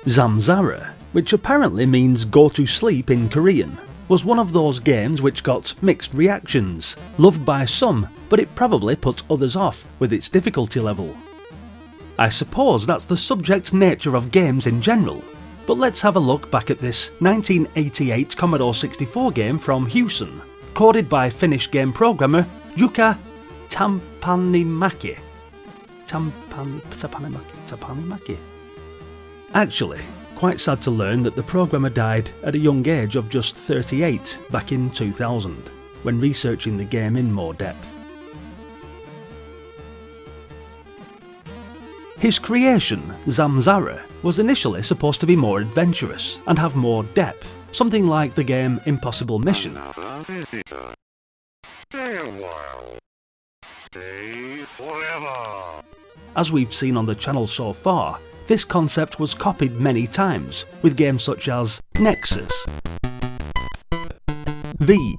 Zamzara, which apparently means go to sleep in Korean, was one of those games which got mixed reactions, loved by some, but it probably put others off with its difficulty level. I suppose that's the subject nature of games in general, but let's have a look back at this 1988 Commodore 64 game from Hewson, coded by Finnish game programmer Jukka Tapanimäki. Tapanimäki. Actually, quite sad to learn that the programmer died at a young age of just 38 back in 2000, when researching the game in more depth. His creation, Zamzara, was initially supposed to be more adventurous and have more depth, something like the game Impossible Mission. Stay a while. Stay forever. As we've seen on the channel so far, this concept was copied many times with games such as Nexus, V,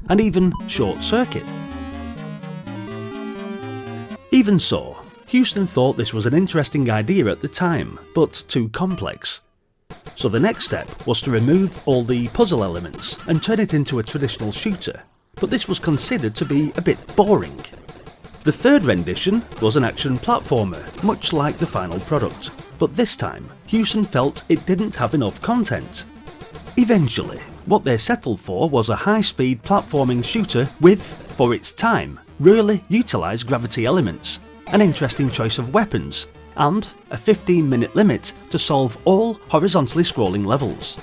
and even Short Circuit. Even so, Hewson thought this was an interesting idea at the time, but too complex. So the next step was to remove all the puzzle elements and turn it into a traditional shooter, but this was considered to be a bit boring. The third rendition was an action platformer, much like the final product, but this time Hewson felt it didn't have enough content. Eventually, what they settled for was a high-speed platforming shooter with, for its time, rarely utilised gravity elements, an interesting choice of weapons, and a 15-minute limit to solve all horizontally scrolling levels.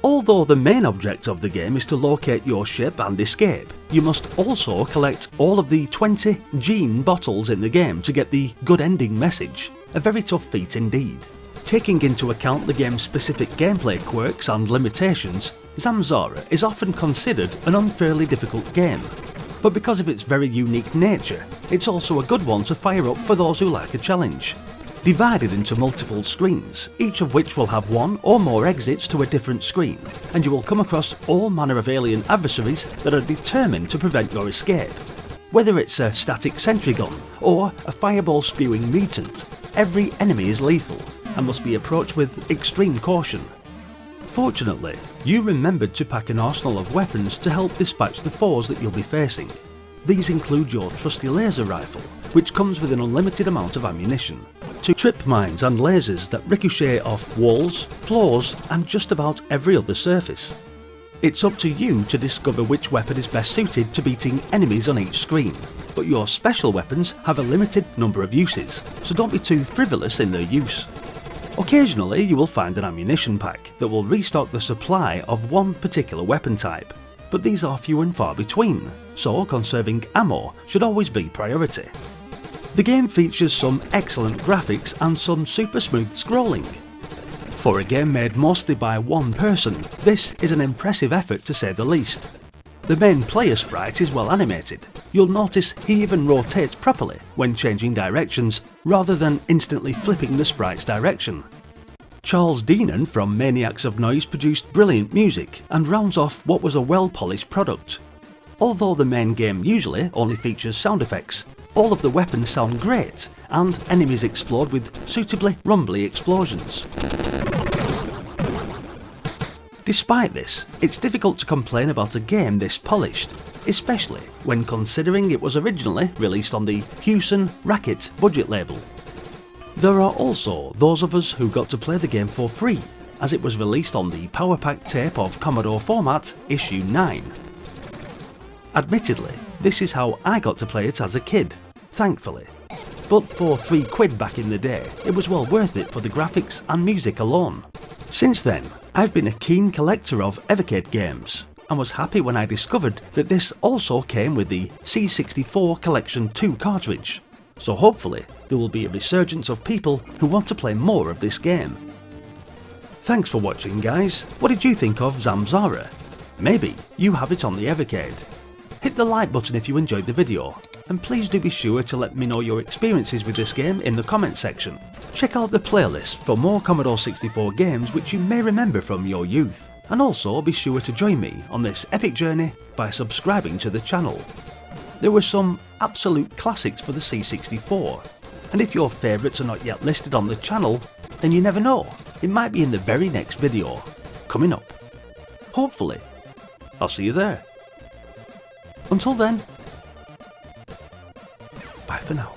Although the main object of the game is to locate your ship and escape, you must also collect all of the 20 gene bottles in the game to get the good ending message, a very tough feat indeed. Taking into account the game's specific gameplay quirks and limitations, Zamzara is often considered an unfairly difficult game, but because of its very unique nature, it's also a good one to fire up for those who like a challenge. Divided into multiple screens, each of which will have one or more exits to a different screen, and you will come across all manner of alien adversaries that are determined to prevent your escape. Whether it's a static sentry gun or a fireball spewing mutant, every enemy is lethal and must be approached with extreme caution. Fortunately, you remembered to pack an arsenal of weapons to help dispatch the foes that you'll be facing. These include your trusty laser rifle, which comes with an unlimited amount of ammunition, to trip mines and lasers that ricochet off walls, floors, and just about every other surface. It's up to you to discover which weapon is best suited to beating enemies on each screen, but your special weapons have a limited number of uses, so don't be too frivolous in their use. Occasionally you will find an ammunition pack that will restock the supply of one particular weapon type, but these are few and far between, so conserving ammo should always be priority. The game features some excellent graphics and some super smooth scrolling. For a game made mostly by one person, this is an impressive effort to say the least. The main player sprite is well animated. You'll notice he even rotates properly when changing directions, rather than instantly flipping the sprite's direction. Charles Deenan from Maniacs of Noise produced brilliant music and rounds off what was a well-polished product. Although the main game usually only features sound effects, all of the weapons sound great, and enemies explode with suitably rumbly explosions. Despite this, it's difficult to complain about a game this polished, especially when considering it was originally released on the Hewson Racket budget label. There are also those of us who got to play the game for free, as it was released on the Power Pack tape of Commodore format, issue 9. Admittedly, this is how I got to play it as a kid, thankfully. But for £3 back in the day, it was well worth it for the graphics and music alone. Since then, I've been a keen collector of Evercade games, and was happy when I discovered that this also came with the C64 Collection 2 cartridge. So hopefully, there will be a resurgence of people who want to play more of this game. Thanks for watching guys, what did you think of Zamzara? Maybe you have it on the Evercade. Hit the like button if you enjoyed the video, and please do be sure to let me know your experiences with this game in the comment section. Check out the playlist for more Commodore 64 games which you may remember from your youth, and also be sure to join me on this epic journey by subscribing to the channel. There were some absolute classics for the C64, And if your favourites are not yet listed on the channel, then you never know, it might be in the very next video, coming up. Hopefully. I'll see you there. Until then, bye for now.